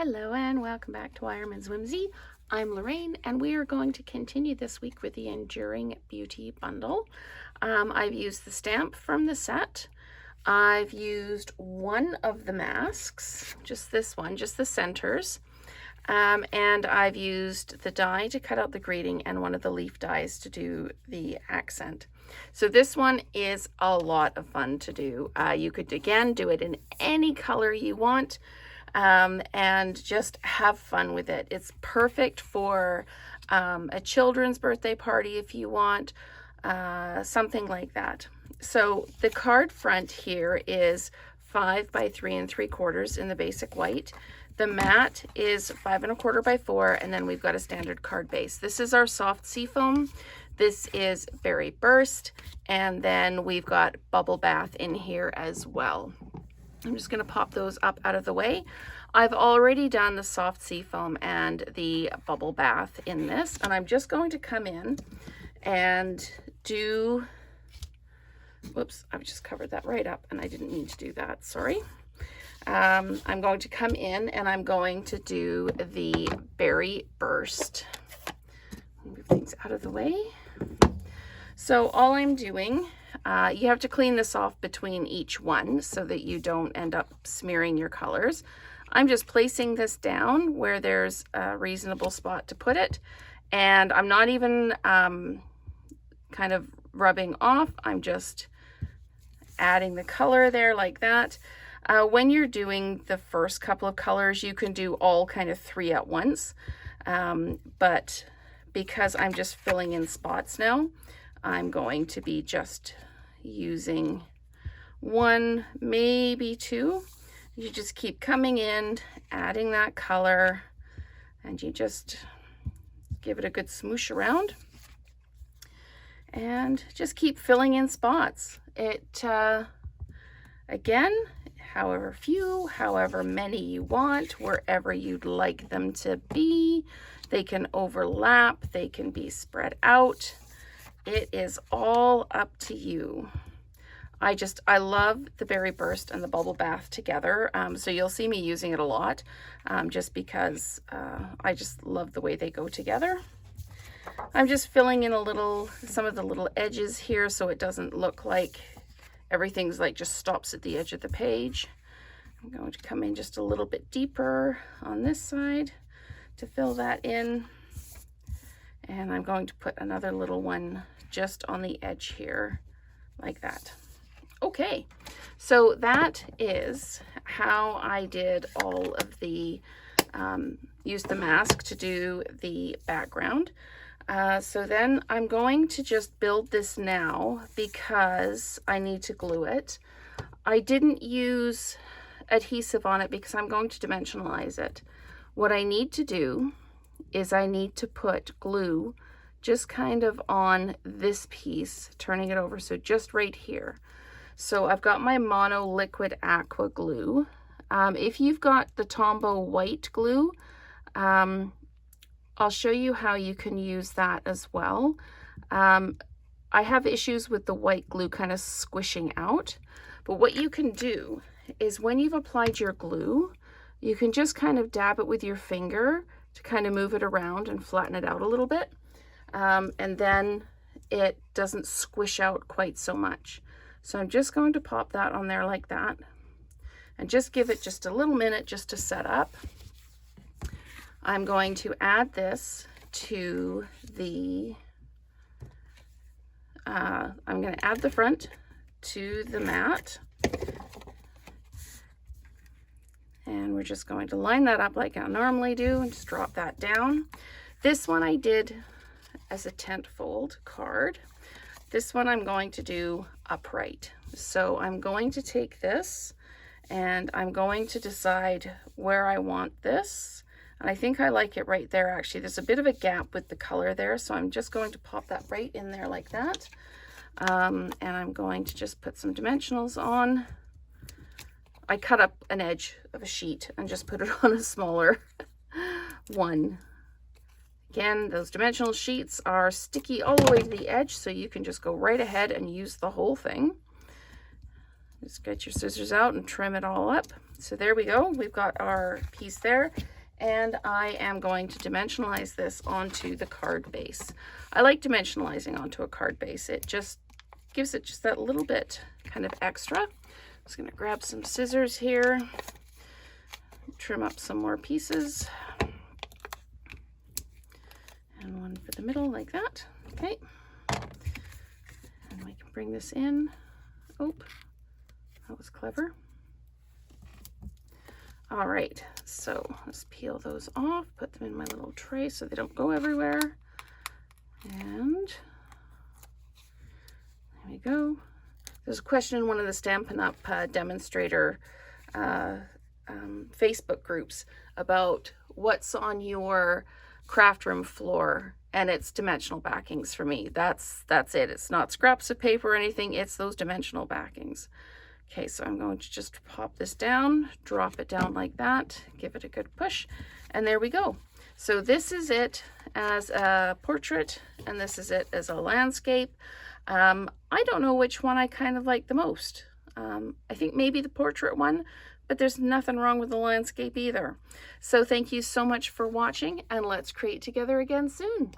Hello and welcome back to Wireman's Whimsy. I'm Lorraine and we are going to continue this week with the Enduring Beauty bundle. I've used the stamp from the set. I've used one of the masks, just this one, just the centers. And I've used the die to cut out the greeting and one of the leaf dies to do the accent. So this one is a lot of fun to do. You could, again, do it in any color you want. And just have fun with it. It's perfect for a children's birthday party if you want, something like that. So the card front here is 5 by 3 3/4 in the basic white. The mat is 5 1/4 by 4, and then we've got a standard card base. This is our soft seafoam. This is Berry Burst, and then we've got Bubble Bath in here as well. I'm just going to pop those up out of the way. I've already done the soft seafoam and the bubble bath in this, and I'm just going to come in and do, whoops, I've just covered that right up and I didn't mean to do that, sorry. I'm going to come in and I'm going to do the Berry Burst. Move things out of the way. So all I'm doing, you have to clean this off between each one so that you don't end up smearing your colors. I'm just placing this down where there's a reasonable spot to put it, and I'm not even kind of rubbing off. I'm just adding the color there like that. When you're doing the first couple of colors, you can do all kind of 3 at once, but because I'm just filling in spots now, I'm going to be just using 1, maybe 2. You just keep coming in, adding that color, and you just give it a good smoosh around and just keep filling in spots. It, again, however few, however many you want, wherever you'd like them to be. They can overlap, they can be spread out. It is all up to you. I love the Berry Burst and the Bubble Bath together. So you'll see me using it a lot, just because I just love the way they go together. I'm just filling in some of the little edges here so it doesn't look like everything's like just stops at the edge of the page. I'm going to come in just a little bit deeper on this side to fill that in. And I'm going to put another little one just on the edge here, like that. Okay, so that is how I did all of the, use the mask to do the background. So then I'm going to just build this now because I need to glue it. I didn't use adhesive on it because I'm going to dimensionalize it. What I need to do is I need to put glue just kind of on this piece, turning it over, so just right here. So I've got my Mono Liquid Aqua glue. If you've got the Tombow white glue, I'll show you how you can use that as well. I have issues with the white glue kind of squishing out, but what you can do is when you've applied your glue, you can just kind of dab it with your finger to kind of move it around and flatten it out a little bit. And then it doesn't squish out quite so much. So I'm just going to pop that on there like that and just give it just a little minute just to set up. I'm going to add this to the, I'm going to add the front to the mat. And we're just going to line that up like I normally do and just drop that down. This one I did as a tent fold card. This one I'm going to do upright. So I'm going to take this and I'm going to decide where I want this. And I think I like it right there actually. There's a bit of a gap with the color there, so I'm just going to pop that right in there like that. And I'm going to just put some dimensionals on. I cut up an edge of a sheet and just put it on a smaller one. Again, those dimensional sheets are sticky all the way to the edge, so you can just go right ahead and use the whole thing. Just get your scissors out and trim it all up. So there we go. We've got our piece there. And I am going to dimensionalize this onto the card base. I like dimensionalizing onto a card base. It just gives it just that little bit kind of extra. I'm just going to grab some scissors here, trim up some more pieces. And one for the middle like that. Okay. And we can bring this in. Oh, that was clever. All right, so let's peel those off, put them in my little tray so they don't go everywhere. And there we go. There's a question in one of the Stampin' Up! Demonstrator Facebook groups about what's on your craft room floor, and it's dimensional backings for me. That's it. It's not scraps of paper or anything, it's those dimensional backings. Okay, so I'm going to just pop this down, drop it down like that, give it a good push, and there we go. So this is it as a portrait, and this is it as a landscape. I don't know which one I kind of like the most. I think maybe the portrait one, but there's nothing wrong with the landscape either. So thank you so much for watching, and let's create together again soon.